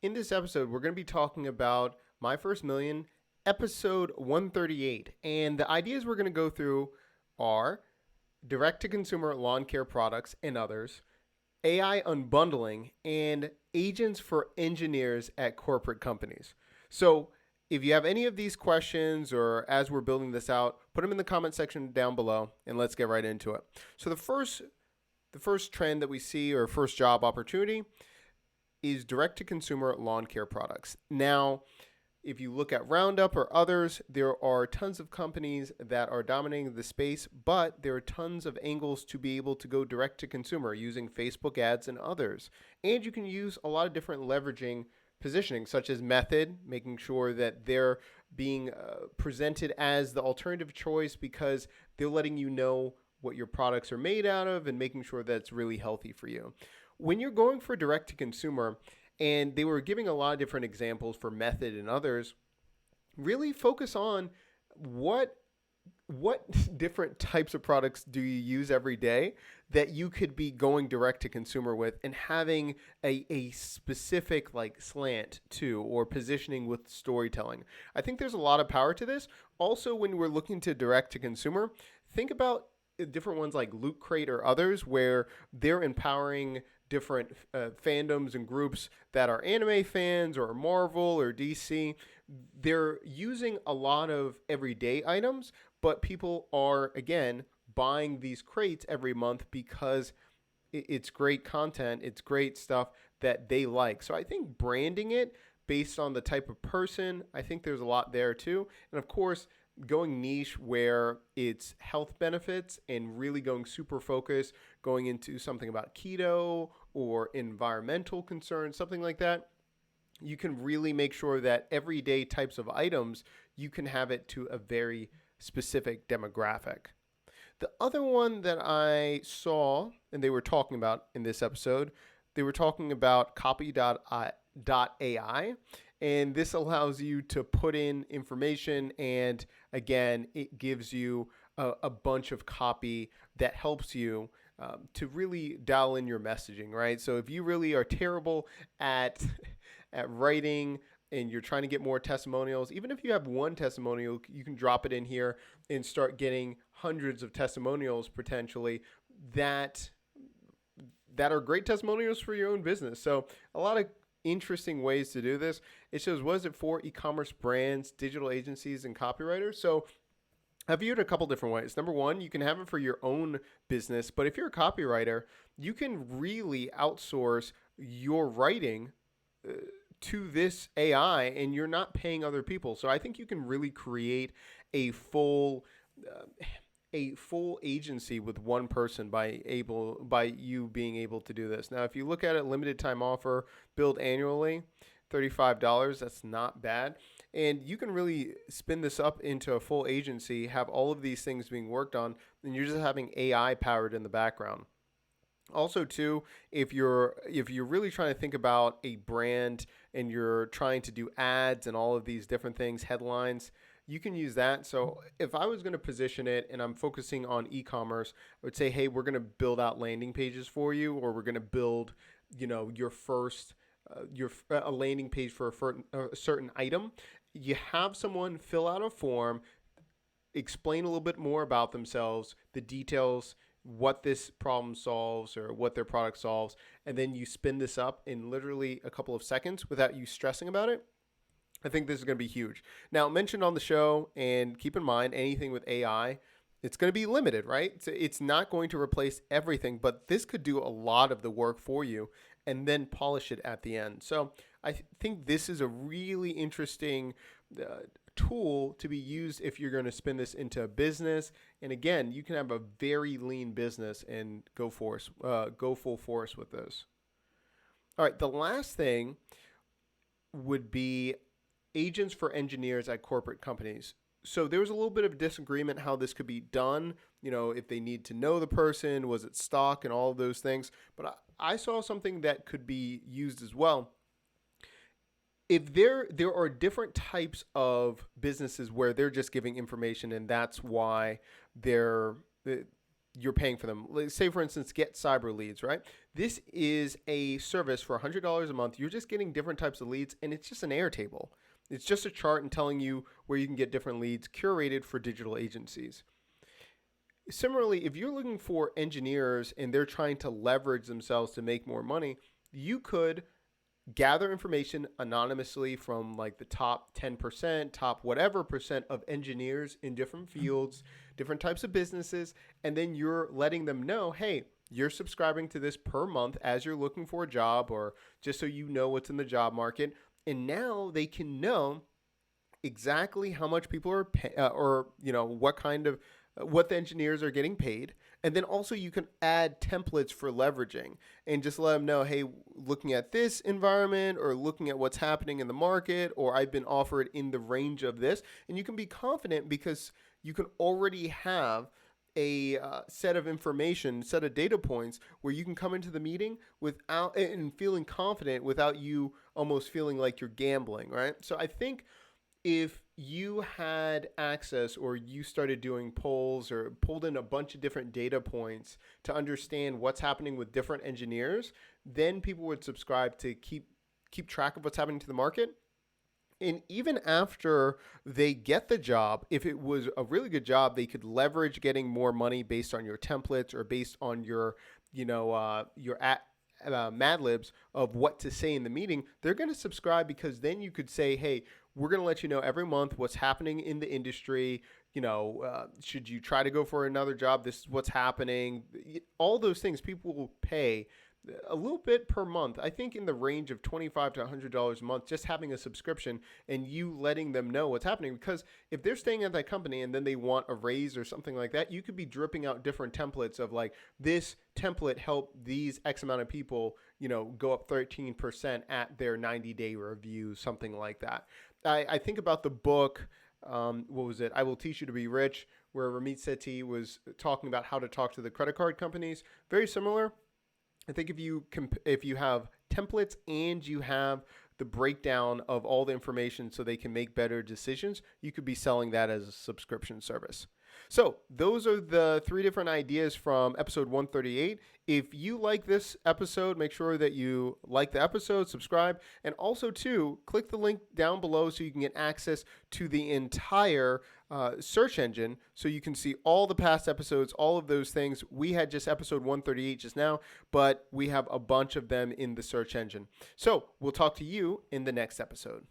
In this episode, we're going to be talking about My First Million, episode 138. And the ideas we're going to go through are direct to consumer lawn care products and others, AI unbundling, and agents for engineers at corporate companies. So, if you have any of these questions or as we're building this out, put them in the comment section down below and let's get right into it. So, the first trend that we see or first job opportunity is direct to consumer lawn care products. Now, if you look at Roundup or others, there are tons of companies that are dominating the space, but there are tons of angles to be able to go direct to consumer using Facebook ads and others. And you can use a lot of different leveraging positioning, such as method, making sure that they're being presented as the alternative choice because they're letting you know what your products are made out of and making sure that it's really healthy for you. When you're going for direct to consumer, and they were giving a lot of different examples for method and others, really focus on what different types of products do you use every day that you could be going direct to consumer with and having a specific like slant to or positioning with storytelling. I think there's a lot of power to this. Also, when we're looking to direct to consumer, think about different ones like Loot Crate or others where they're empowering different fandoms and groups that are anime fans or Marvel or DC. They're using a lot of everyday items, but people are, again, buying these crates every month because it's great content, it's great stuff that they like. So I think branding it based on the type of person, I think there's a lot there too. And of course, going niche where it's health benefits and really going super focused, going into something about keto or environmental concerns, something like that, you can really make sure that everyday types of items, you can have it to a very specific demographic. The other one that I saw and they were talking about in this episode, they were talking about copy.ai. And this allows you to put in information and again, it gives you a bunch of copy that helps you to really dial in your messaging, right? So if you really are terrible at at writing and you're trying to get more testimonials, even if you have one testimonial, you can drop it in here and start getting hundreds of testimonials potentially that are great testimonials for your own business. So a lot of interesting ways to do this. It shows what is it for e-commerce brands, digital agencies, and copywriters. So I've viewed it a couple different ways. Number one, you can have it for your own business, but if you're a copywriter, you can really outsource your writing to this AI and you're not paying other people. So I think you can really create a full uh, a full agency with one person by you being able to do this. Now, if you look at it, limited time offer, billed annually, $35, that's not bad. And you can really spin this up into a full agency, have all of these things being worked on, and you're just having AI powered in the background. Also, too, if you're really trying to think about a brand and you're trying to do ads and all of these different things, headlines, you can use that. So if I was going to position it and I'm focusing on e-commerce, I would say, hey, we're going to build out landing pages for you, or we're going to build, your first a landing page for a certain item. You have someone fill out a form, explain a little bit more about themselves, the details, what this problem solves or what their product solves, and then you spin this up in literally a couple of seconds without you stressing about it. I think this is going to be huge. Now, mentioned on the show, and keep in mind, anything with AI, it's going to be limited, right? It's not going to replace everything, but this could do a lot of the work for you and then polish it at the end. So I think this is a really interesting tool to be used if you're going to spin this into a business. And again, you can have a very lean business and go full force with this. All right, the last thing would be agents for engineers at corporate companies. So there was a little bit of disagreement how this could be done, if they need to know the person, was it stock and all of those things. But I saw something that could be used as well. If there are different types of businesses where they're just giving information and that's why they're you're paying for them. Let's say, for instance, Get Cyber Leads, right? This is a service for $100 a month. You're just getting different types of leads, and it's just an Airtable. It's just a chart and telling you where you can get different leads curated for digital agencies. Similarly, if you're looking for engineers and they're trying to leverage themselves to make more money, you could gather information anonymously from like the top 10%, top whatever percent of engineers in different fields, different types of businesses, and then you're letting them know, hey, you're subscribing to this per month as you're looking for a job, or just so you know what's in the job market. And now they can know exactly how much people are or what the engineers are getting paid. And then also you can add templates for leveraging and just let them know, hey, looking at this environment or looking at what's happening in the market, or I've been offered in the range of this. And you can be confident because you can already have a set of information, set of data points where you can come into the meeting without and feeling confident without you almost feeling like you're gambling, right? So I think if you had access or you started doing polls or pulled in a bunch of different data points to understand what's happening with different engineers, then people would subscribe to keep track of what's happening to the market. And even after they get the job, if it was a really good job, they could leverage getting more money based on your templates or based on your Mad Libs of what to say in the meeting. They're going to subscribe because then you could say, hey, we're going to let you know every month what's happening in the industry. Should you try to go for another job? This is what's happening. All those things people will pay a little bit per month. I think in the range of $25 to $100 a month, just having a subscription and you letting them know what's happening. Because if they're staying at that company and then they want a raise or something like that, you could be dripping out different templates of like, this template helped these X amount of people, go up 13% at their 90-day review, something like that. I think about the book, what was it? I Will Teach You to Be Rich, where Ramit Sethi was talking about how to talk to the credit card companies. Very similar. I think if you have templates and you have the breakdown of all the information so they can make better decisions, you could be selling that as a subscription service. So those are the 3 different ideas from episode 138. If you like this episode, make sure that you like the episode, subscribe, and also too, click the link down below so you can get access to the entire search engine so you can see all the past episodes, all of those things. We had just episode 138 just now, but we have a bunch of them in the search engine. So we'll talk to you in the next episode.